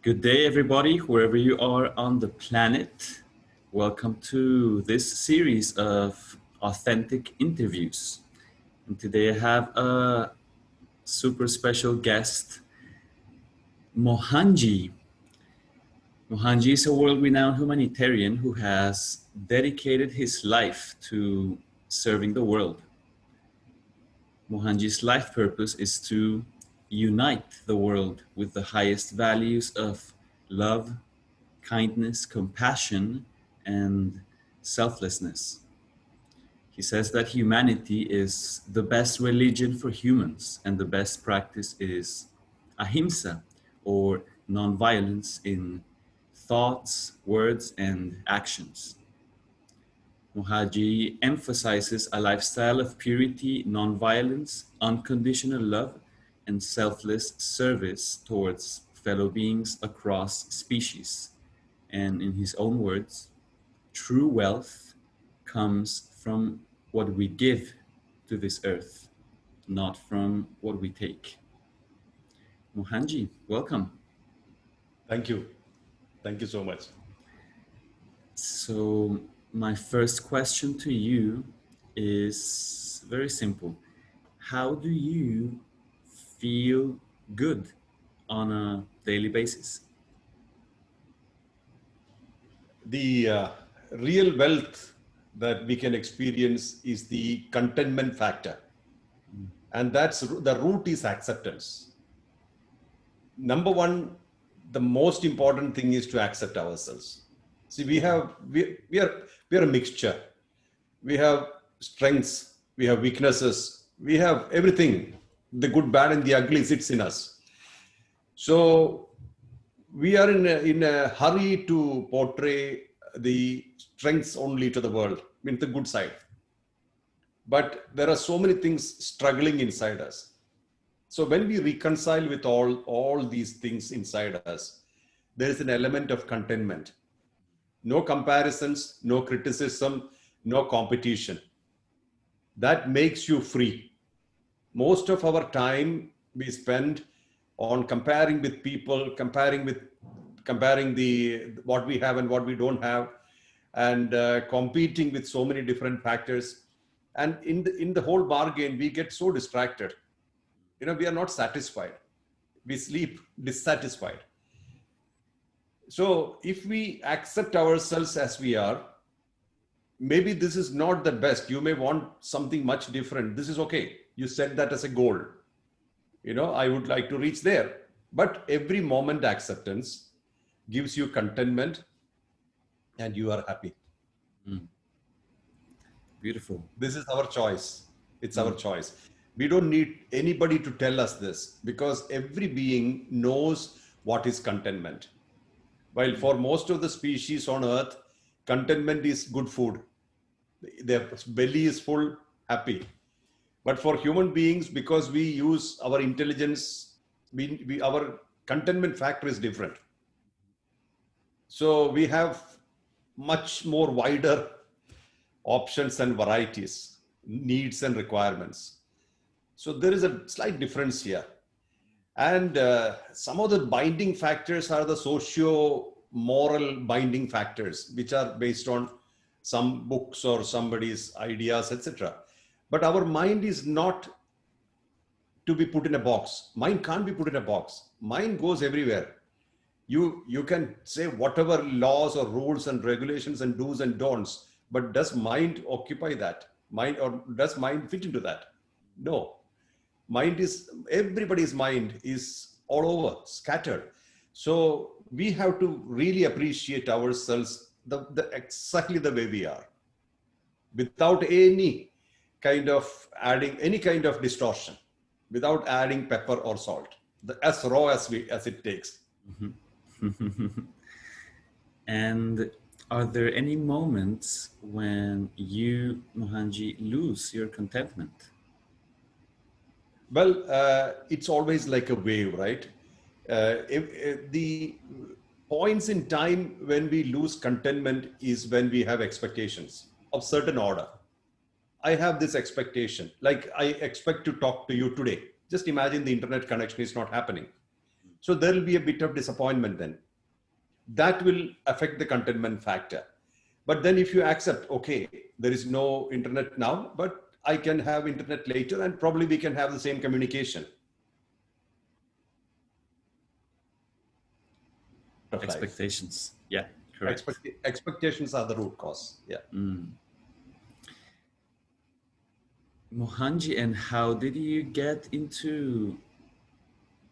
Good day, everybody, wherever you are on the planet. Welcome to this series of authentic interviews. And today I have a super special guest, Mohanji. Mohanji is a world-renowned humanitarian who has dedicated his life to serving the world. Mohanji's life purpose is to unite the world with the highest values of love, kindness, compassion, and selflessness. He says that humanity is the best religion for humans, and the best practice is Ahimsa, or nonviolence in thoughts, words, and actions. Mohanji emphasizes a lifestyle of purity, nonviolence, unconditional love, and selfless service towards fellow beings across species. And in his own words, true wealth comes from what we give to this earth, not from what we take. Mohanji, welcome. Thank you. Thank you so much. So my first question to you is very simple. How do you feel good on a daily basis? The real wealth that we can experience is the contentment factor. And that's the root is acceptance. Number one, the most important thing is to accept ourselves. See, we are a mixture. We have strengths, we have weaknesses, we have everything. The good, bad, and the ugly sits in us. So we are in a hurry to portray the strengths only to the world, I mean the good side. But there are so many things struggling inside us. So when we reconcile with all these things inside us, there is an element of contentment. No comparisons, no criticism, no competition. That makes you free. Most of our time we spend on comparing with people, comparing the what we have and what we don't have, and competing with so many different factors. And in the whole bargain, we get so distracted. We are not satisfied. We sleep dissatisfied. So if we accept ourselves as we are, maybe this is not the best. You may want something much different. This is okay. You set that as a goal. I would like to reach there. But every moment acceptance gives you contentment and you are happy. Beautiful. This is our choice. It's our choice. We don't need anybody to tell us this because every being knows what is contentment. While for most of the species on earth, contentment is good food. Their belly is full, happy. But for human beings, because we use our intelligence, our contentment factor is different. So we have much more wider options and varieties, needs and requirements. So there is a slight difference here. And some of the binding factors are the socio-moral binding factors, which are based on some books or somebody's ideas, etc. But our mind is not to be put in a box. Mind can't be put in a box. Mind goes everywhere. You can say whatever laws or rules and regulations and do's and don'ts, but does mind occupy that? Mind, or does mind fit into that? No. Everybody's mind is all over, scattered. So we have to really appreciate ourselves exactly the way we are, without any kind of adding any kind of distortion, without adding pepper or salt, as raw as it takes. And are there any moments when you, Mohanji, lose your contentment? Well, it's always like a wave, right? The points in time when we lose contentment is when we have expectations of certain order. I have this expectation, like I expect to talk to you today. Just imagine the internet connection is not happening. So there will be a bit of disappointment then. That will affect the contentment factor. But then if you accept, okay, there is no internet now, but I can have internet later and probably we can have the same communication of life. Expectations. Yeah, correct. Expectations are the root cause. Yeah. Mohanji, and how did you get into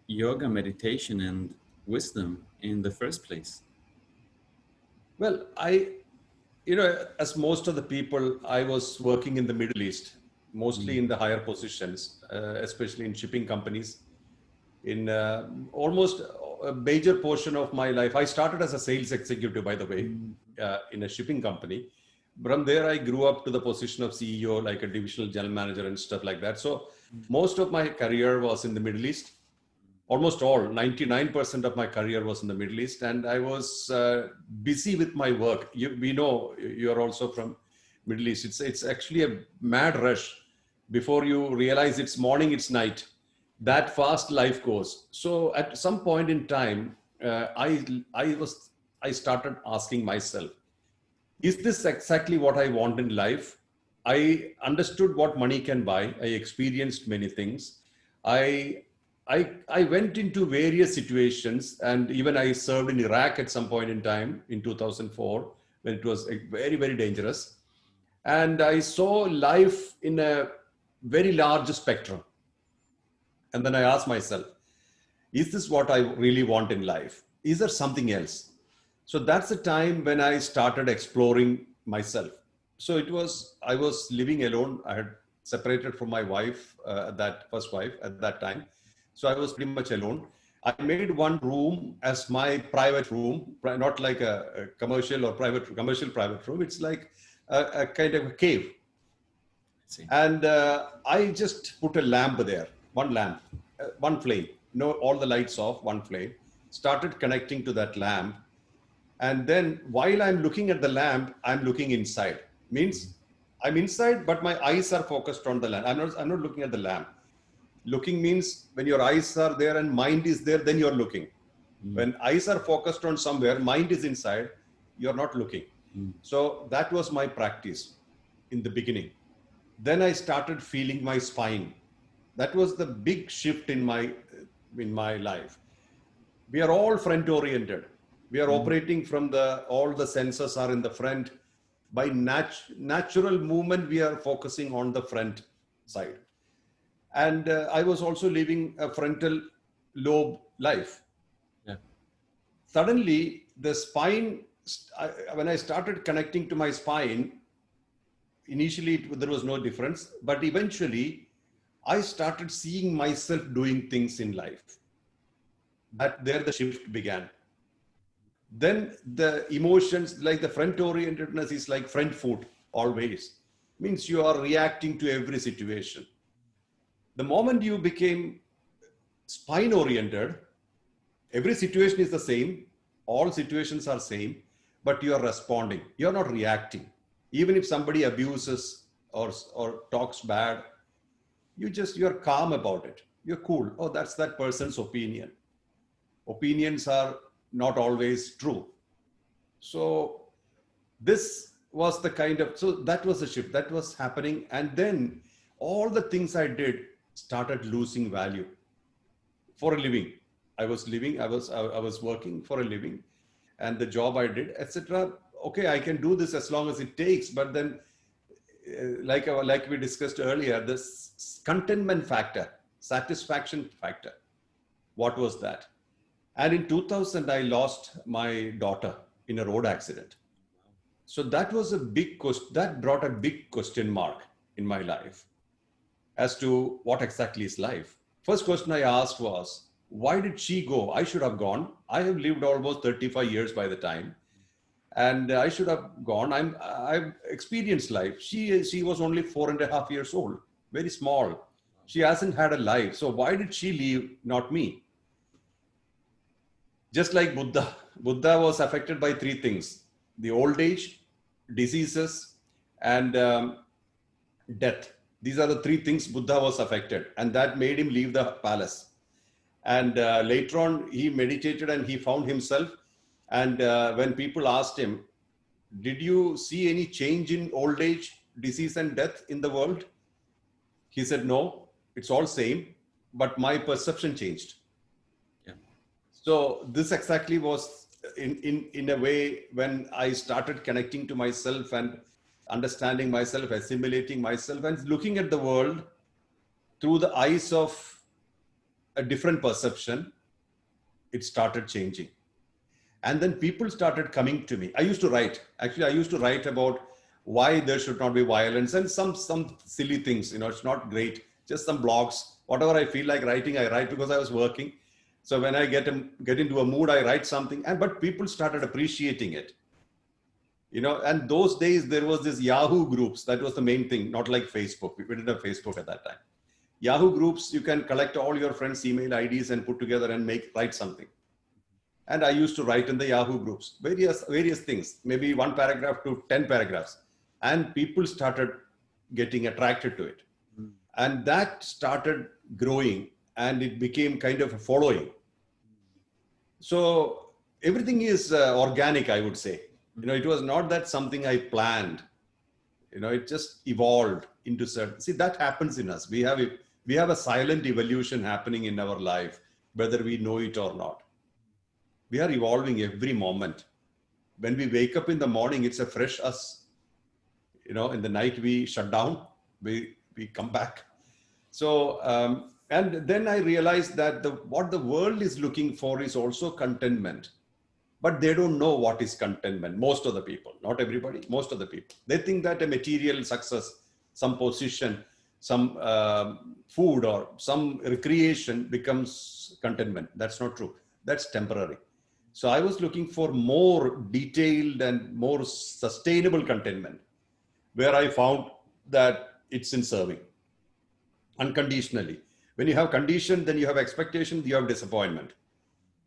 yoga, meditation, and wisdom in the first place? Well, as most of the people, I was working in the Middle East, mostly in the higher positions, especially in shipping companies. In almost a major portion of my life, I started as a sales executive, by the way, in a shipping company. From there, I grew up to the position of CEO, like a divisional general manager and stuff like that. So most of my career was in the Middle East. Almost all, 99% of my career was in the Middle East. And I was busy with my work. We know you're also from Middle East. It's actually a mad rush. Before you realize it's morning, it's night. That fast life goes. So at some point in time, I started asking myself, is this exactly what I want in life? I understood what money can buy. I experienced many things. I, I went into various situations, and even I served in Iraq at some point in time in 2004 when it was very, very dangerous. And I saw life in a very large spectrum. And then I asked myself, is this what I really want in life? Is there something else? So that's the time when I started exploring myself. So I was living alone. I had separated from my wife, that first wife at that time. So I was pretty much alone. I made one room as my private room, not like a commercial or commercial private room. It's like a kind of a cave. See. And I just put a lamp there, one lamp, one flame, no, all the lights off, one flame, started connecting to that lamp. And then while I'm looking at the lamp, I'm looking inside. Means I'm inside, but my eyes are focused on the lamp. I'm not looking at the lamp. Looking means when your eyes are there and mind is there, then you're looking. When eyes are focused on somewhere, mind is inside, you're not looking. So that was my practice in the beginning. Then I started feeling my spine. That was the big shift in my life. We are all front oriented. We are operating from all the senses are in the front. By natural movement, we are focusing on the front side. And I was also living a frontal lobe life. Yeah. Suddenly, the spine, when I started connecting to my spine, initially there was no difference, but eventually I started seeing myself doing things in life. That there the shift began. Then the emotions, like the front orientedness is like front foot always. Means you are reacting to every situation. The moment you became spine oriented, every situation is the same, all situations are same, but you are responding. You are not reacting. Even if somebody abuses or talks bad, you're calm about it. You're cool. Oh, that's that person's opinion. Opinions are not always true. So this was the so that was the shift that was happening. And then all the things I did started losing value for a living. I was working for a living, and the job I did, etc. Okay, I can do this as long as it takes, but then like we discussed earlier, this contentment factor, satisfaction factor, what was that? And in 2000, I lost my daughter in a road accident. So that was a big question, that brought a big question mark in my life as to what exactly is life. First question I asked was, why did she go? I should have gone. I have lived almost 35 years by the time, and I should have gone. I've experienced life. She was only 4.5 years old, very small. She hasn't had a life. So why did she leave, not me? Just like Buddha was affected by three things: the old age, diseases, and death. These are the three things Buddha was affected, and that made him leave the palace. And later on, he meditated and he found himself. And when people asked him, did you see any change in old age, disease and death in the world? He said, no, it's all same, but my perception changed. Yeah. So this exactly was in a way when I started connecting to myself and understanding myself, assimilating myself, and looking at the world through the eyes of a different perception, it started changing. And then people started coming to me. I used to write. Actually, I used to write about why there should not be violence and some silly things. It's not great. Just some blogs. Whatever I feel like writing, I write because I was working. So when I get into a mood, I write something. But people started appreciating it. And those days there was this Yahoo groups. That was the main thing. Not like Facebook. We didn't have Facebook at that time. Yahoo groups, you can collect all your friends' email IDs and put together and write something. And I used to write in the Yahoo groups, various things, maybe 1 paragraph to 10 paragraphs. And people started getting attracted to it. And that started growing and it became kind of a following. So everything is organic, I would say. It was not that something I planned. It just evolved into certain. See, that happens in us. We have a silent evolution happening in our life, whether we know it or not. We are evolving every moment. When we wake up in the morning, it's a fresh us. In the night we shut down, we come back. So, and then I realized that what the world is looking for is also contentment. But they don't know what is contentment. Most of the people, not everybody, most of the people. They think that a material success, some position, some food or some recreation becomes contentment. That's not true. That's temporary. So I was looking for more detailed and more sustainable contentment, where I found that it's in serving unconditionally. When you have condition, then you have expectation, you have disappointment.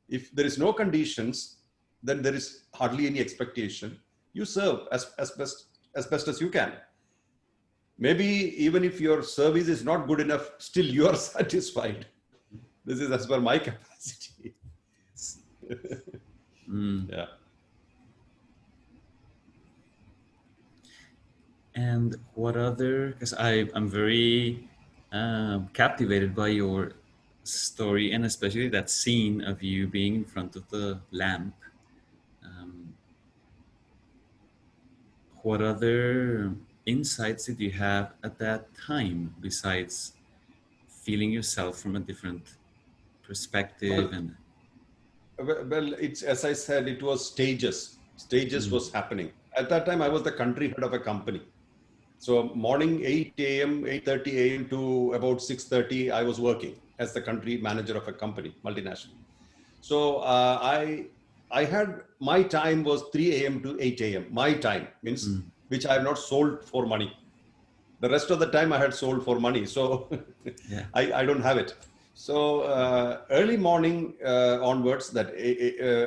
If there is no conditions, then there is hardly any expectation. You serve as best as you can. Maybe even if your service is not good enough, still you are satisfied. This is as per my capacity. Yeah. And what other, because I'm very captivated by your story, and especially that scene of you being in front of the lamp. What other insights did you have at that time besides feeling yourself from a different perspective? Well, it's, as I said, it was stages. Stages was happening. At that time, I was the country head of a company. So morning 8 a.m., 8:30 a.m. to about 6:30, I was working as the country manager of a company, multinational. So I had, my time was 3 a.m. to 8 a.m. My time means, which I have not sold for money. The rest of the time I had sold for money. So Yeah. I don't have it. So early morning onwards, that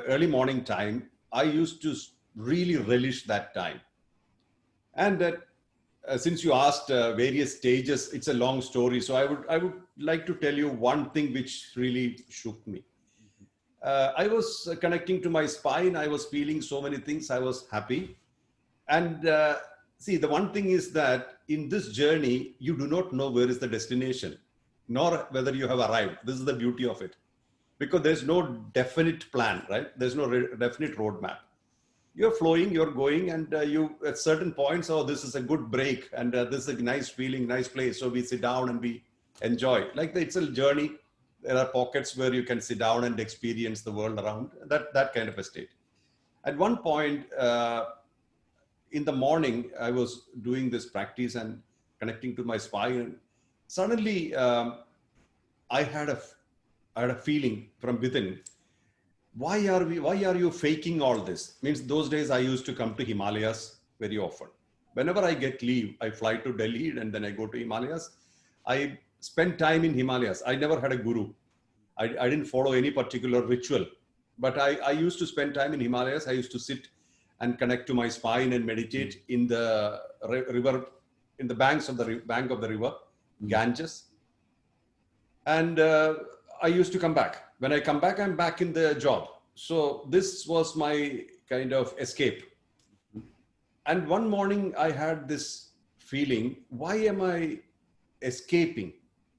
early morning time, I used to really relish that time. And that since you asked various stages, it's a long story. So I would like to tell you one thing which really shook me. I was connecting to my spine. I was feeling so many things. I was happy. And see, the one thing is that in this journey, you do not know where is the destination, nor whether you have arrived. This is the beauty of it. Because there's no definite plan, right? There's no definite roadmap. You're flowing, you're going, and you at certain points, oh, this is a good break, and this is a nice feeling, nice place. So we sit down and we enjoy. Like it's a journey. There are pockets where you can sit down and experience the world around. That kind of a state. At one point in the morning, I was doing this practice and connecting to my spine, and suddenly I had a feeling from within. Why are you faking all this? Means those days I used to come to Himalayas very often. Whenever I get leave, I fly to Delhi and then I go to Himalayas. I spend time in Himalayas. I never had a guru. I didn't follow any particular ritual, but I used to spend time in Himalayas. I used to sit and connect to my spine and meditate in the river, in the bank of the river, Ganges. And I used to come back. When I come back, I'm back in the job. So this was my kind of escape. And one morning I had this feeling, why am I escaping?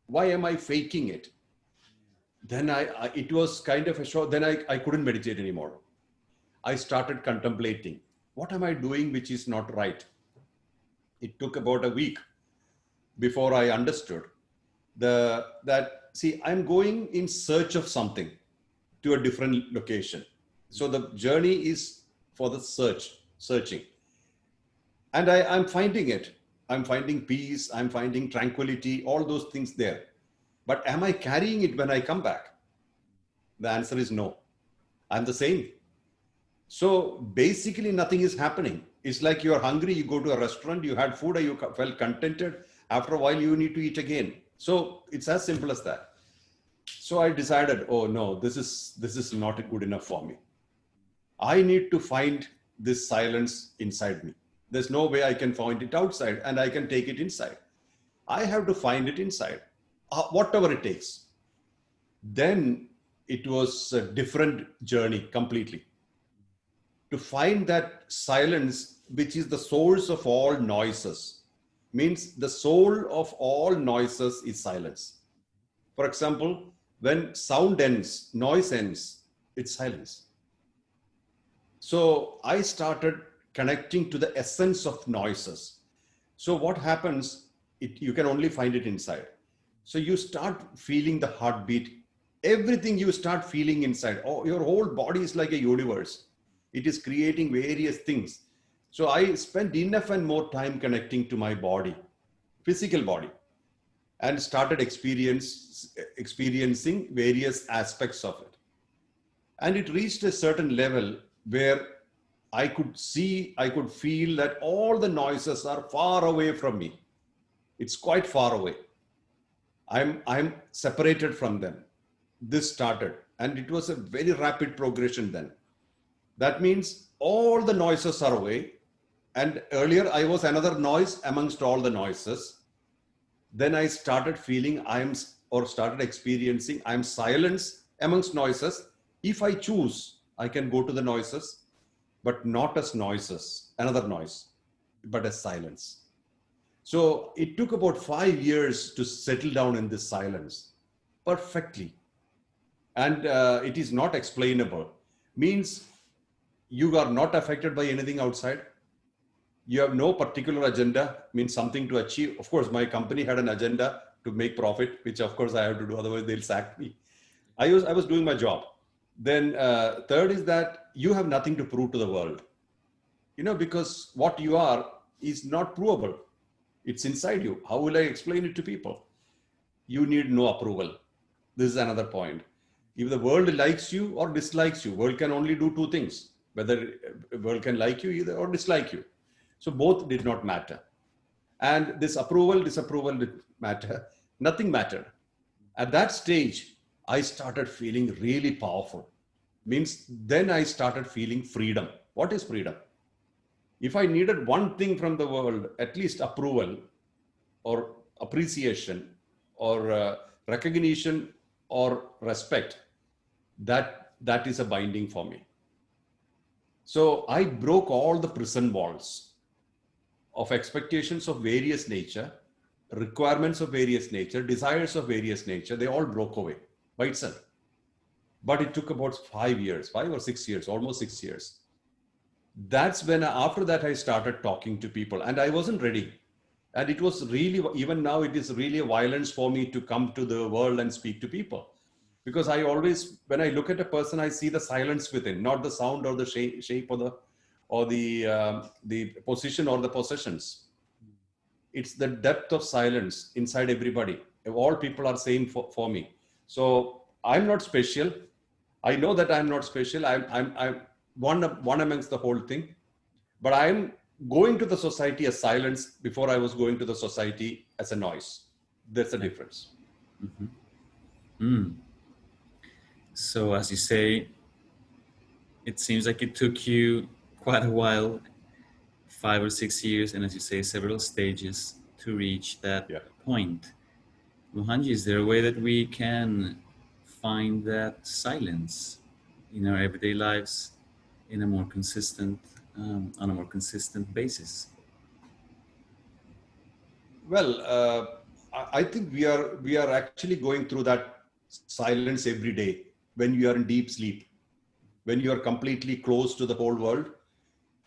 Why am I faking it? Then it was kind of a shock. Then I couldn't meditate anymore. I started contemplating, what am I doing which is not right? It took about a week before I understood that see, I'm going in search of something to a different location. So the journey is for the searching. And I'm finding it. I'm finding peace, I'm finding tranquility, all those things there. But am I carrying it when I come back? The answer is no. I'm the same. So basically nothing is happening. It's like you're hungry, you go to a restaurant, you had food, you felt contented. After a while, you need to eat again. So it's as simple as that. So I decided, oh no, this is not good enough for me. I need to find this silence inside me. There's no way I can find it outside and I can take it inside. I have to find it inside, whatever it takes. Then it was a different journey completely. To find that silence, which is the source of all noises, means the soul of all noises is silence. For example, when sound ends, noise ends, it's silence. So I started connecting to the essence of noises. So what happens, you can only find it inside. So you start feeling the heartbeat, everything you start feeling inside. Oh, your whole body is like a universe. It is creating various things. So I spent enough and more time connecting to my body, physical body, and started experiencing various aspects of it. And it reached a certain level where I could see, I could feel that all the noises are far away from me. It's quite far away. I'm separated from them. This started, and it was a very rapid progression then. That means all the noises are away. And earlier I was another noise amongst all the noises. Then I started feeling started experiencing I'm silence amongst noises. If I choose, I can go to the noises, but not as noises, another noise, but as silence. So it took about 5 years to settle down in this silence perfectly. And it is not explainable. Means you are not affected by anything outside. You have no particular agenda, means something to achieve. Of course, my company had an agenda to make profit, which of course I have to do, otherwise they'll sack me. I was doing my job. Then third is that you have nothing to prove to the world. Because what you are is not provable. It's inside you. How will I explain it to people? You need no approval. This is another point. If the world likes you or dislikes you, world can only do two things. Whether world can like you either or dislike you. So both did not matter. And this approval, disapproval didn't matter. Nothing mattered. At that stage, I started feeling really powerful. Means then I started feeling freedom. What is freedom? If I needed one thing from the world, at least approval or appreciation or recognition or respect, that is a binding for me. So I broke all the prison walls of expectations of various nature, requirements of various nature, desires of various nature. They all broke away by itself. But it took about 5 years, 5 or 6 years, almost 6 years. That's when after that I started talking to people, and I wasn't ready. And it was really, even now it is really a violence for me to come to the world and speak to people. Because I always, when I look at a person, I see the silence within, not the sound or the shape or the position or the possessions. It's the depth of silence inside everybody. All people are same for me. So I'm not special. I know that I'm not special. I'm one amongst the whole thing. But I'm going to the society as silence before I was going to the society as a noise. There's a difference. So, as you say, it seems like it took you quite a while, 5 or 6 years, and as you say, several stages to reach that Yeah. point. Mohanji, is there a way that we can find that silence in our everyday lives in a more consistent, on a more consistent basis? Well, I think we are actually going through that silence every day when you are in deep sleep, when you are completely close to the whole world.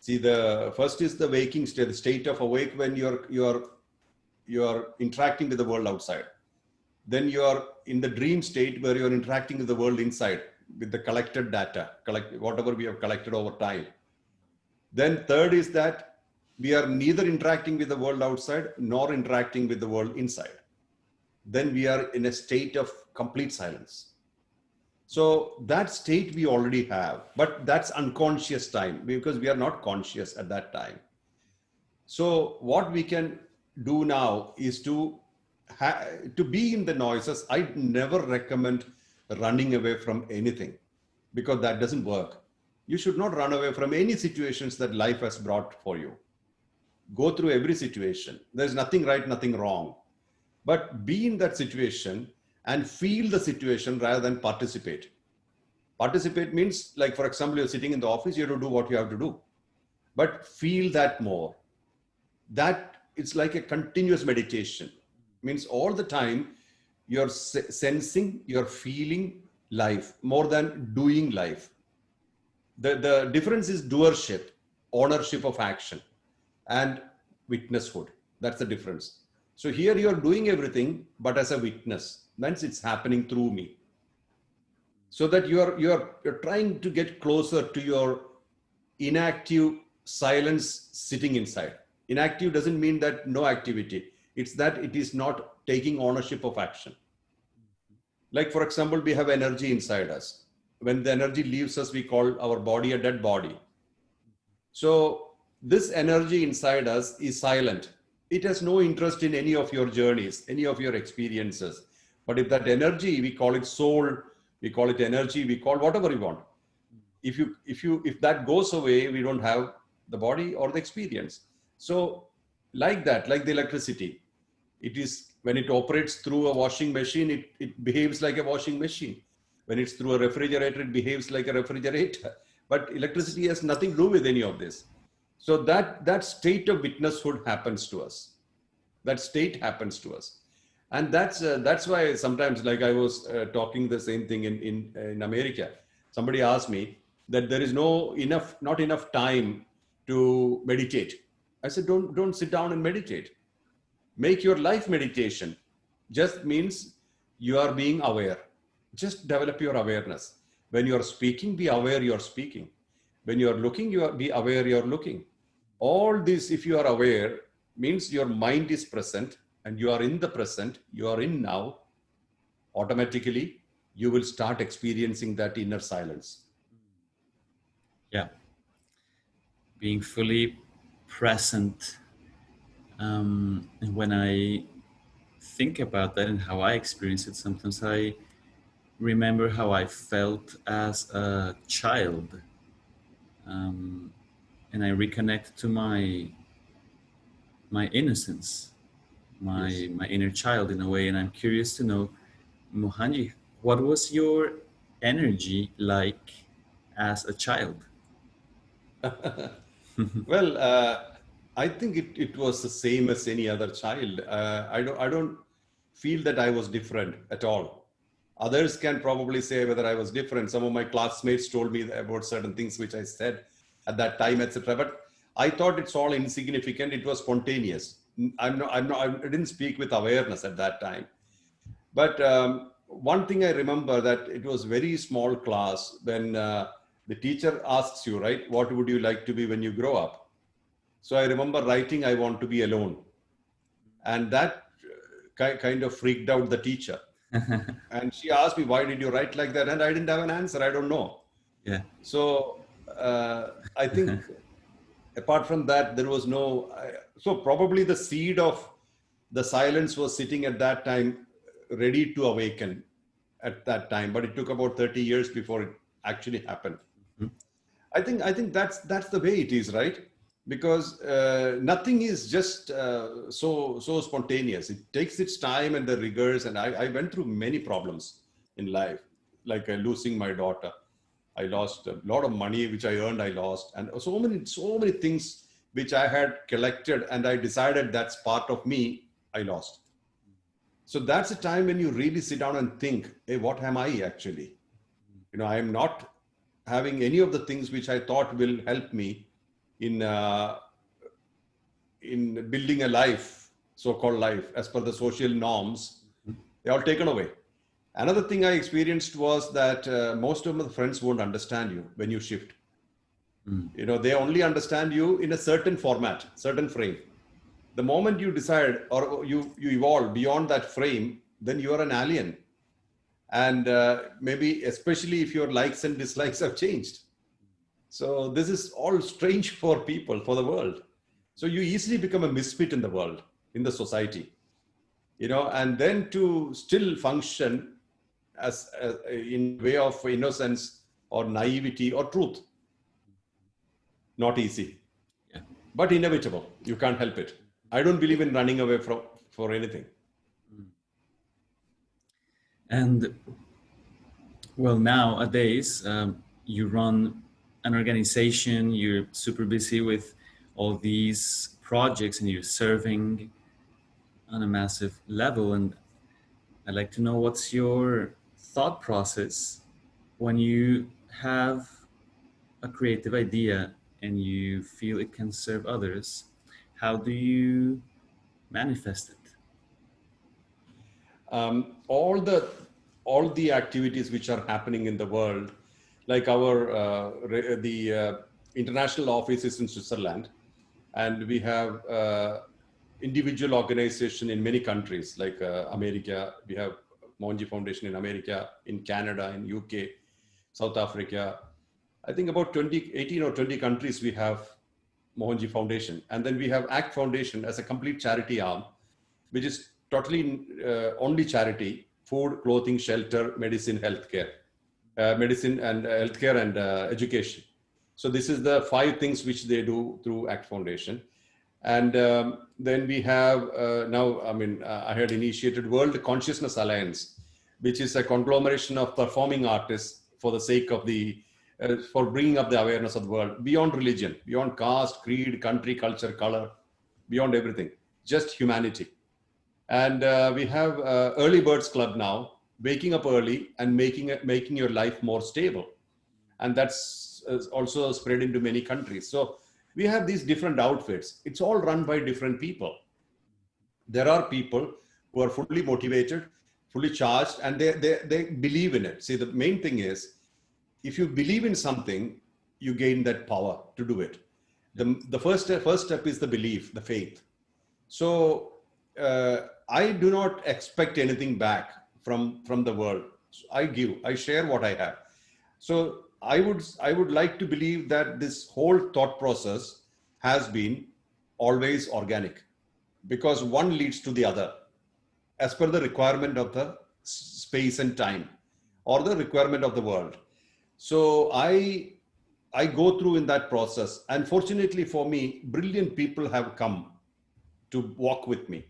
See, the first is the waking state, the state of awake when you are interacting with the world outside. Then you are in the dream state where you are interacting with the world inside with the collected data, collect whatever we have collected over time. Then third is that we are neither interacting with the world outside nor interacting with the world inside. Then we are in a state of complete silence. So that state we already have, but that's unconscious time because we are not conscious at that time. So what we can do now is to be in the noises. I never recommend running away from anything because that doesn't work. You should not run away from any situations that life has brought for you. Go through every situation. There's nothing right, nothing wrong. But be in that situation and feel the situation rather than participate. Participate means, like, for example, you're sitting in the office, you have to do what you have to do. But feel that more. That it's like a continuous meditation. Means all the time you're sensing, you're feeling life more than doing life. The difference is doership, ownership of action, and witnesshood. That's the difference. So here you're doing everything, but as a witness, means it's happening through me. So that you're trying to get closer to your inactive silence sitting inside. Inactive doesn't mean that no activity. It's that it is not taking ownership of action. Like, for example, we have energy inside us. When the energy leaves us, we call our body a dead body. So this energy inside us is silent. It has no interest in any of your journeys, any of your experiences. But if that energy, we call it soul, we call it energy, we call whatever we want. If that goes away, we don't have the body or the experience. So like that, like the electricity, it is when it operates through a washing machine, it behaves like a washing machine. When it's through a refrigerator, it behaves like a refrigerator. But electricity has nothing to do with any of this. So that state of witnesshood happens to us. That state happens to us. And that's why sometimes, like I was talking the same thing in America. Somebody asked me that there is not enough time to meditate. I said, don't sit down and meditate. Make your life meditation. Just means you are being aware. Just develop your awareness. When you are speaking, be aware you are speaking. When you are looking, be aware you are looking. All this, if you are aware, means your mind is present and you are in the present, you are in now. Automatically, you will start experiencing that inner silence. Yeah. Being fully present. And when I think about that and how I experience it, sometimes I remember how I felt as a child, and I reconnect to my innocence, Yes. my inner child in a way. And I'm curious to know, Mohanji, what was your energy like as a child? Well, I think it was the same as any other child. I don't feel that I was different at all. Others can probably say whether I was different. Some of my classmates told me about certain things which I said at that time, etc. But I thought it's all insignificant. It was spontaneous. I didn't speak with awareness at that time. But one thing I remember that it was very small class when the teacher asks you, right, what would you like to be when you grow up? So I remember writing, I want to be alone. And that kind of freaked out the teacher. And she asked me, why did you write like that? And I didn't have an answer. I don't know. Yeah. So I think apart from that, there was no, so probably the seed of the silence was sitting at that time, ready to awaken at that time, but it took about 30 years before it actually happened. I think that's the way it is, right? Because nothing is just so spontaneous. It takes its time and the rigors. And I went through many problems in life. like losing my daughter. I lost a lot of money which I earned, I lost. And so many things which I had collected and I decided that's part of me, I lost. So that's a time when you really sit down and think, hey, what am I actually? I am not having any of the things which I thought will help me in building a life, so-called life, as per the social norms. They're all taken away. Another thing I experienced was that most of my friends won't understand you when you shift. They only understand you in a certain format, certain frame. The moment you decide or you evolve beyond that frame, then you are an alien. And maybe especially if your likes and dislikes have changed. So this is all strange for people, for the world. So you easily become a misfit in the world, in the society, and then to still function as in way of innocence or naivety or truth. Not easy, Yeah. but inevitable. You can't help it. I don't believe in running away for anything. And well, nowadays, you run an organization, you're super busy with all these projects and you're serving on a massive level. And I'd like to know what's your thought process when you have a creative idea and you feel it can serve others. How do you manifest it? All the activities which are happening in the world, like the international office is in Switzerland, and we have individual organization in many countries, like America. We have Mohanji Foundation in America, in Canada, in UK, South Africa. I think about 18 or 20 countries we have Mohanji Foundation. And then we have ACT Foundation as a complete charity arm, which is totally only charity: food, clothing, shelter, medicine, healthcare, medicine and healthcare and education. So this is the 5 things which they do through ACT Foundation. And then we have I had initiated World Consciousness Alliance, which is a conglomeration of performing artists for the sake of for bringing up the awareness of the world beyond religion, beyond caste, creed, country, culture, color, beyond everything, just humanity. And we have Early Birds Club now, waking up early and making your life more stable. And that's also spread into many countries. So we have these different outfits. It's all run by different people. There are people who are fully motivated, fully charged, and they believe in it. See, the main thing is, if you believe in something, you gain that power to do it. The first step is the belief, the faith. So I do not expect anything back from the world. I share what I have. So I would like to believe that this whole thought process has been always organic, because one leads to the other as per the requirement of the space and time, or the requirement of the world. So I go through in that process, and fortunately for me, brilliant people have come to walk with me.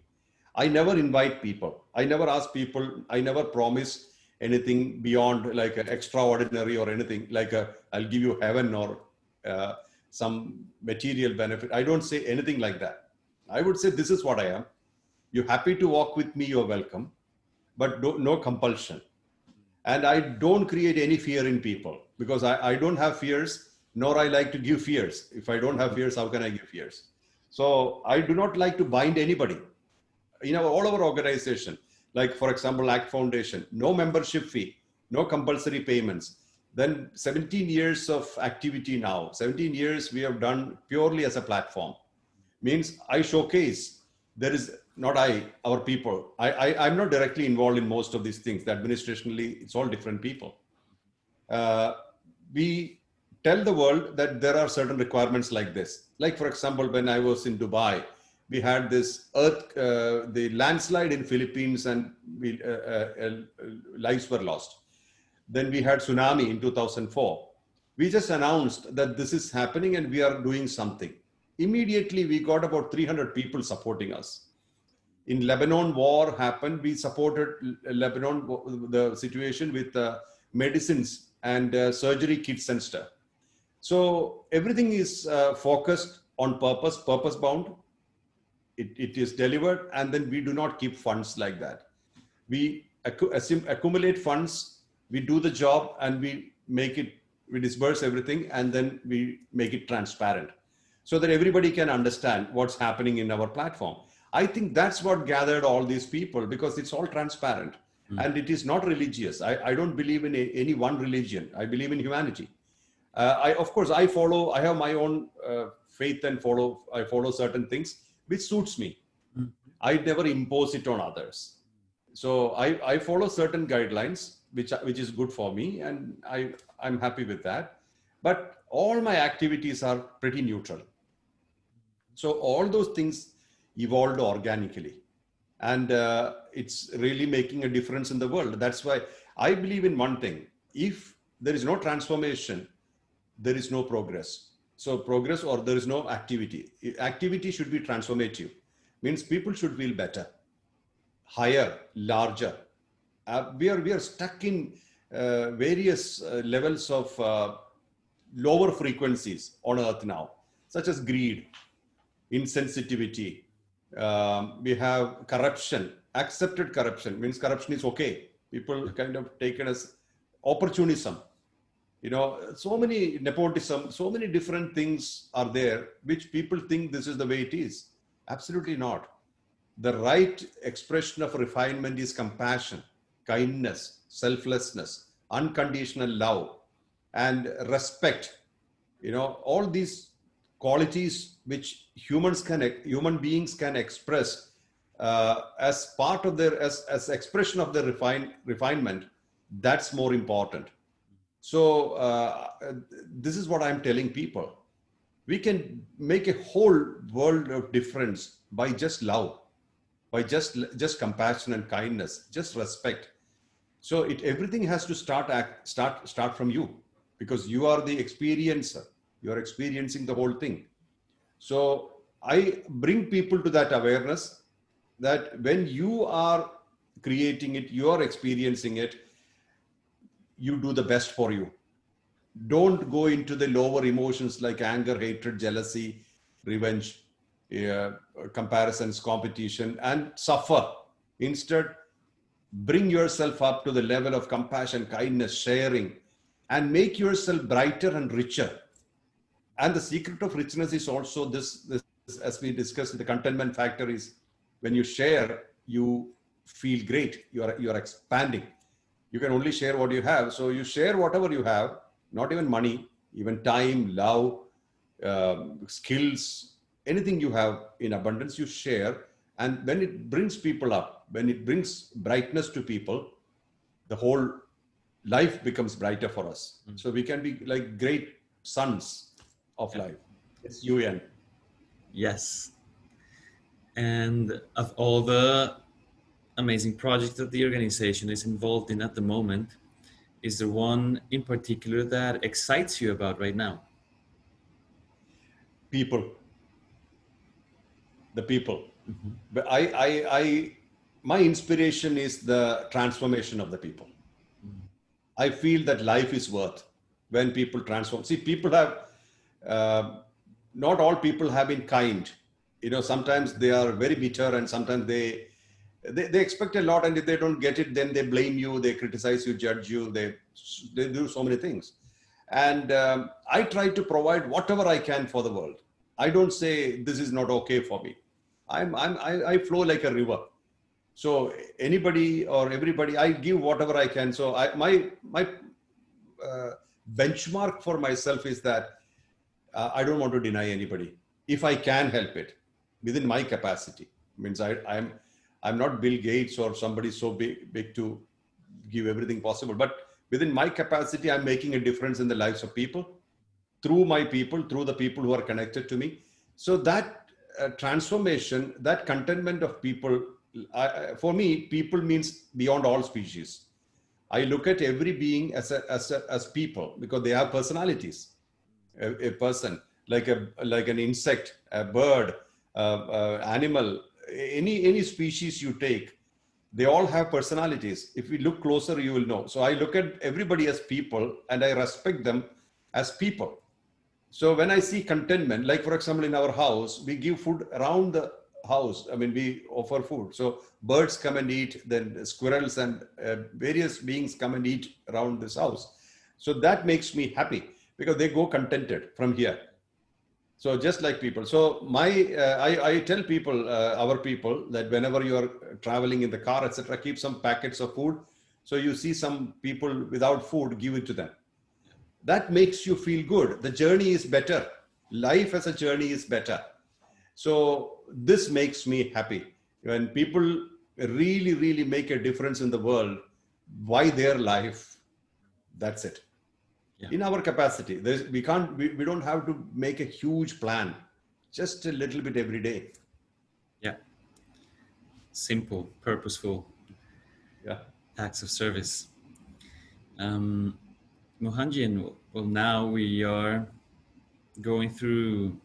I never invite people. I never ask people. I never promise anything beyond like an extraordinary or anything like I'll give you heaven or some material benefit. I don't say anything like that. I would say, this is what I am. You're happy to walk with me, you're welcome, but no compulsion. And I don't create any fear in people, because I don't have fears, nor I like to give fears. If I don't have fears, how can I give fears? So I do not like to bind anybody. All our organization, like for example, ACT Foundation, no membership fee, no compulsory payments. Then 17 years of activity now, 17 years we have done purely as a platform. Means I showcase, there is not our people. I'm not directly involved in most of these things. The administrationally, it's all different people. We tell the world that there are certain requirements like this. Like for example, when I was in Dubai, we had this the landslide in Philippines, and lives were lost. Then we had tsunami in 2004. We just announced that this is happening and we are doing something. Immediately, we got about 300 people supporting us. In Lebanon, war happened. We supported Lebanon, the situation with medicines and surgery kits and stuff. So everything is focused on purpose, purpose bound. It is delivered, and then we do not keep funds like that. We accumulate funds, we do the job, and we disperse everything, and then we make it transparent so that everybody can understand what's happening in our platform. I think that's what gathered all these people, because it's all transparent and it is not religious. I don't believe in any one religion. I believe in humanity. Of course, I have my own faith and I follow certain things which suits me. I never impose it on others. So I follow certain guidelines, which is good for me, and I'm happy with that. But all my activities are pretty neutral. So all those things evolved organically, and it's really making a difference in the world. That's why I believe in one thing: if there is no transformation, there is no progress. So progress, or there is no activity. Activity should be transformative. Means people should feel better, higher, larger. We are stuck in various levels of lower frequencies on earth now, such as greed, insensitivity. We have corruption. Accepted corruption means corruption is okay. People kind of taken as opportunism. So many nepotism, so many different things are there, which people think this is the way it is. Absolutely not. The right expression of refinement is compassion, kindness, selflessness, unconditional love, and respect. All these qualities which human beings can express as part of their, as expression of their refinement. That's more important. So this is what I'm telling people. We can make a whole world of difference by just love, by just compassion and kindness, just respect. So everything has to start from you, because you are the experiencer. You are experiencing the whole thing. So I bring people to that awareness that when you are creating it, you are experiencing it, you do the best for you. Don't go into the lower emotions like anger, hatred, jealousy, revenge, comparisons, competition, and suffer. Instead, bring yourself up to the level of compassion, kindness, sharing, and make yourself brighter and richer. And the secret of richness is also this, as we discussed, the contentment factor is when you share, you feel great. You are expanding. You can only share what you have. So you share whatever you have, not even money, even time, love, skills, anything you have in abundance, you share. And when it brings people up, when it brings brightness to people, the whole life becomes brighter for us. So we can be like great sons of life. It's UN. Yes. And of all the amazing projects that the organization is involved in at the moment, is there one in particular that excites you about right now? People. The people. But my inspiration is the transformation of the people. I feel that life is worth when people transform. See, people have, not all people have been kind. Sometimes they are very bitter, and sometimes they expect a lot, and if they don't get it, then they blame you, they criticize you, judge you, they do so many things. And I try to provide whatever I can for the world. I don't say this is not okay for me. I flow like a river. So anybody or everybody, I give whatever I can. So my benchmark for myself is that I don't want to deny anybody. If I can help it within my capacity, means I'm not Bill Gates or somebody so big to give everything possible, but within my capacity, I'm making a difference in the lives of people, through my people, through the people who are connected to me. So that transformation, that contentment of people, for me, people means beyond all species. I look at every being as people, because they have personalities. A person, like an insect, a bird, animal, any species you take, They all have personalities. If we look closer, you will know. So I look at everybody as people and I respect them as people. So when I see contentment, like for example, in our house, we give food around the house. I mean, we offer food. So birds come and eat, then squirrels and various beings come and eat around this house. So that makes me happy because they go contented from here. So just like people. So I tell people, our people, that whenever you are traveling in the car, etc., keep some packets of food. So you see some people without food, give it to them. That makes you feel good. The journey is better. Life as a journey is better. So this makes me happy. When people really, really make a difference in the world, why their life? That's it. Yeah. In our capacity, we don't have to make a huge plan, just a little bit every day. Yeah. Simple, purposeful Yeah. acts of service. Mohanji, and well, now we are going through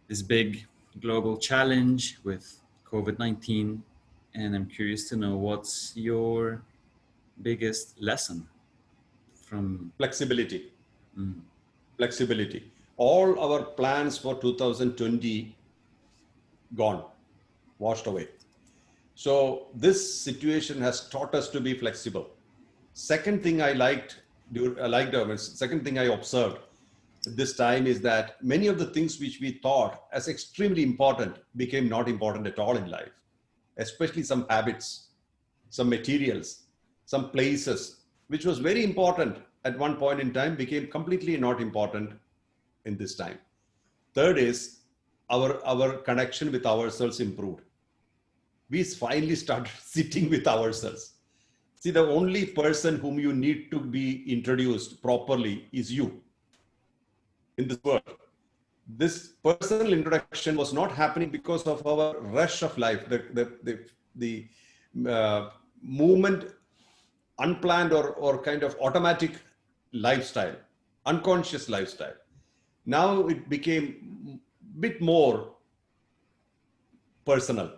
this big global challenge with COVID-19, and I'm curious to know what's your biggest lesson from. Flexibility. Mm, Flexibility. All our plans for 2020 gone, washed away. So this situation has taught us to be flexible. Second thing second thing I observed this time is that many of the things which we thought as extremely important became not important at all in life, especially some habits, some materials, some places, which was very important at one point in time became completely not important in this time. Third is our connection with ourselves improved. We finally started sitting with ourselves. See, the only person whom you need to be introduced properly is you in this world. This personal introduction was not happening because of our rush of life, the movement, unplanned or kind of automatic lifestyle, unconscious lifestyle. Now it became a bit more personal.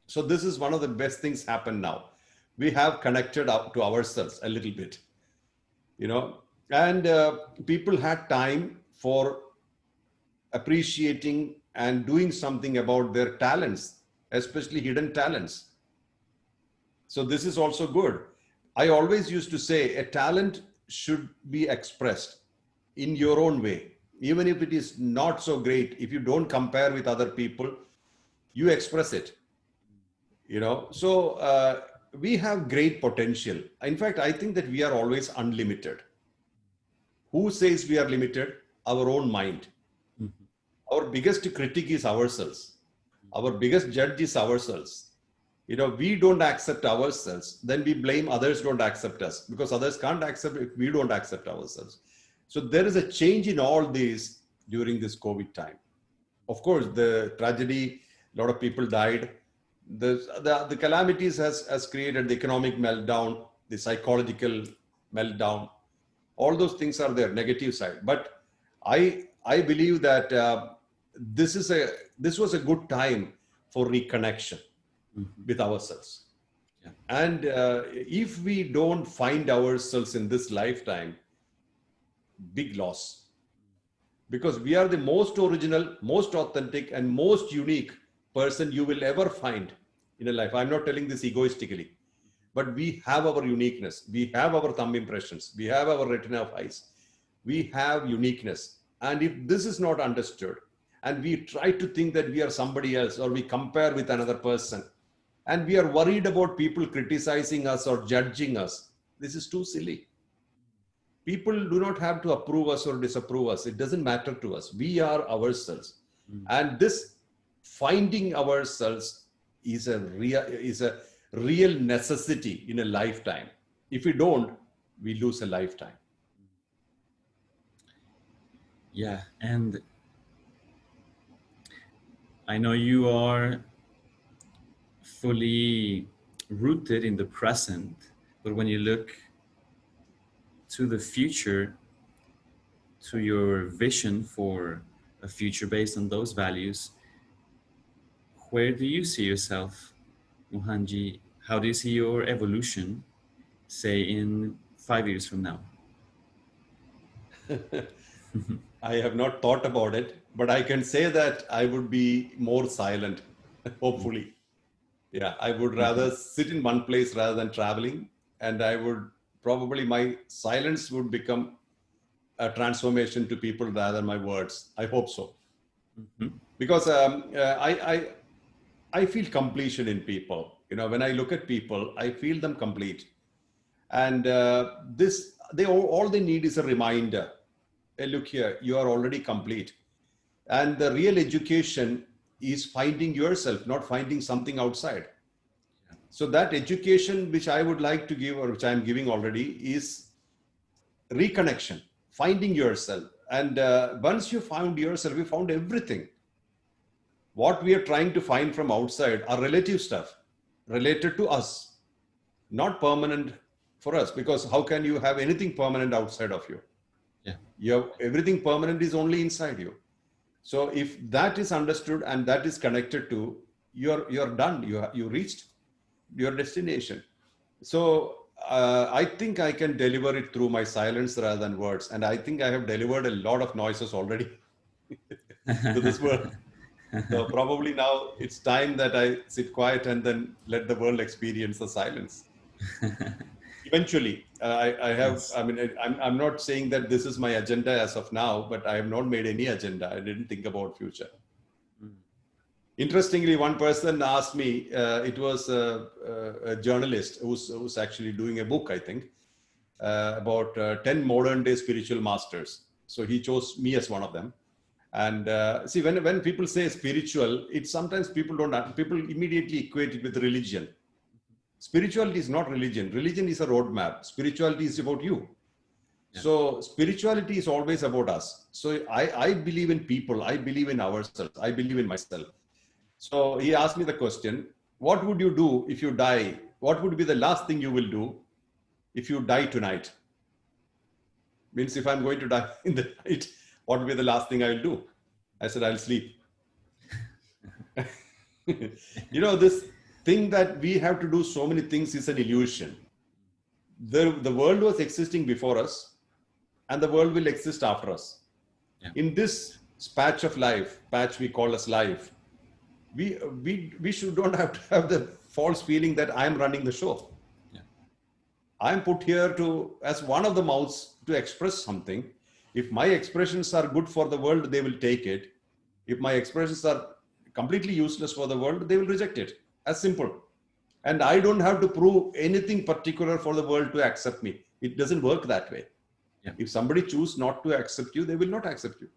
So this is one of the best things happen now. We have connected up to ourselves a little bit, and people had time for appreciating and doing something about their talents, especially hidden talents. So this is also good. I always used to say a talent should be expressed in your own way, even if it is not so great. If you don't compare with other people, you express it. So we have great potential. In fact, I think that we are always unlimited. Who says we are limited? Our own mind. Our biggest critic is ourselves. Our biggest judge is ourselves. We don't accept ourselves, then we blame others don't accept us because others can't accept if we don't accept ourselves. So there is a change in all these during this COVID time. Of course, the tragedy, a lot of people died. The calamities has created the economic meltdown, the psychological meltdown. All those things are there, negative side. But I believe that this was a good time for reconnection with ourselves. yeah. And if we don't find ourselves in this lifetime, big loss. Because we are the most original, most authentic, and most unique person you will ever find in a life. I'm not telling this egoistically, but we have our uniqueness. We have our thumb impressions. We have our retina of eyes. We have uniqueness. And if this is not understood, and we try to think that we are somebody else, or we compare with another person, and we are worried about people criticizing us or judging us, this is too silly. People do not have to approve us or disapprove us. It doesn't matter to us. We are ourselves. And this finding ourselves is a real necessity in a lifetime. If we don't, we lose a lifetime. Yeah, and I know you are fully rooted in the present, but when you look to the future, to your vision for a future based on those values, where do you see yourself, Mohanji? how do you see your evolution, say in 5 years from now? I have not thought about it, but I can say that I would be more silent, hopefully. Yeah, I would rather sit in one place rather than traveling. And I would probably, my silence would become a transformation to people rather than my words. I hope so. Mhm. Because I feel completion in people. You know, when I look at people, I feel them complete. And all they need is a reminder. Hey, look here, you are already complete. And the real education is finding yourself, not finding something outside. So that education which I would like to give, or which I'm giving already, is reconnection, finding yourself. And once you found yourself, you found everything. What we are trying to find from outside are relative stuff related to us, not permanent for us. Because how can you have anything permanent outside of you? Yeah. You have everything permanent is only inside you. So if that is understood and that is connected to, you're done. You reached your destination. So I think I can deliver it through my silence rather than words. And I think I have delivered a lot of noises already to this world. So probably now it's time that I sit quiet and then let the world experience the silence. Eventually, I have, Yes. I mean, I'm not saying that this is my agenda as of now, but I have not made any agenda. I didn't think about future. Interestingly, one person asked me, it was a journalist who's actually doing a book, I think, about 10 modern day spiritual masters. So he chose me as one of them. And see, when people say spiritual, it's sometimes people immediately equate it with religion. Spirituality is not religion. Religion is a roadmap. Spirituality is about you. Yeah. So spirituality is always about us. So I believe in people. I believe in ourselves. I believe in myself. So he asked me the question, what would you do if you die? What would be the last thing you will do if you die tonight? Means if I'm going to die in the night, what would be the last thing I'll do? I said, I'll sleep. This thing that we have to do so many things is an illusion. The world was existing before us and the world will exist after us. Yeah. In this patch of life, patch we call as life, we should don't have to have the false feeling that I'm running the show. Yeah. I'm put here to as one of the mouths to express something. If my expressions are good for the world, they will take it. If my expressions are completely useless for the world, they will reject it. As simple. And I don't have to prove anything particular for the world to accept me. It doesn't work that way. Yeah. If somebody choose not to accept you, they will not accept you.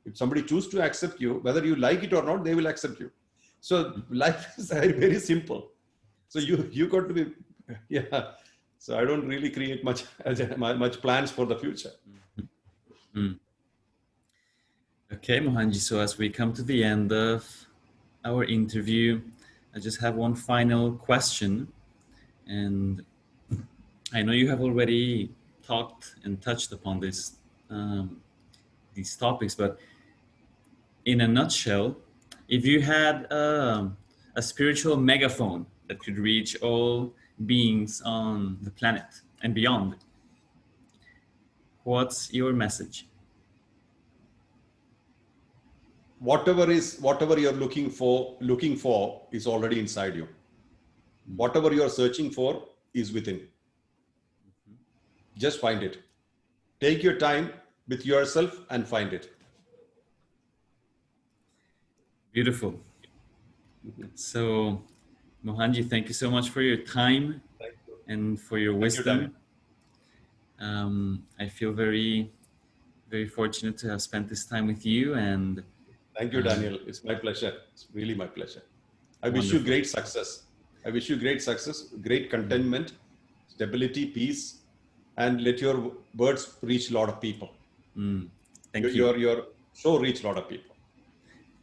If somebody choose to accept you, whether you like it or not, they will accept you. So life is very, very simple. So you got to be, yeah. So I don't really create much plans for the future. Mm. Okay, Mohanji. So as we come to the end of our interview, I just have one final question. And I know you have already talked and touched upon these topics, but in a nutshell, if you had a spiritual megaphone that could reach all beings on the planet and beyond, what's your message? Whatever you're looking for is already inside you. Whatever you're searching for is within. Just find it. Take your time with yourself and find it. Beautiful. So, Mohanji, thank you so much for your time Thank you. and for your Thank you, Daniel. wisdom. I feel very, very fortunate to have spent this time with you. And Thank you, Daniel. It's my pleasure. It's really my pleasure. I wish you wonderful. great success. I wish you great success, great contentment, stability, peace, and let your words reach a lot of people. Thank you. Your show reach a lot of people.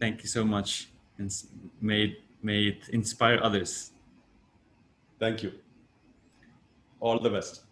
Thank you so much. And may it inspire others. Thank you. All the best.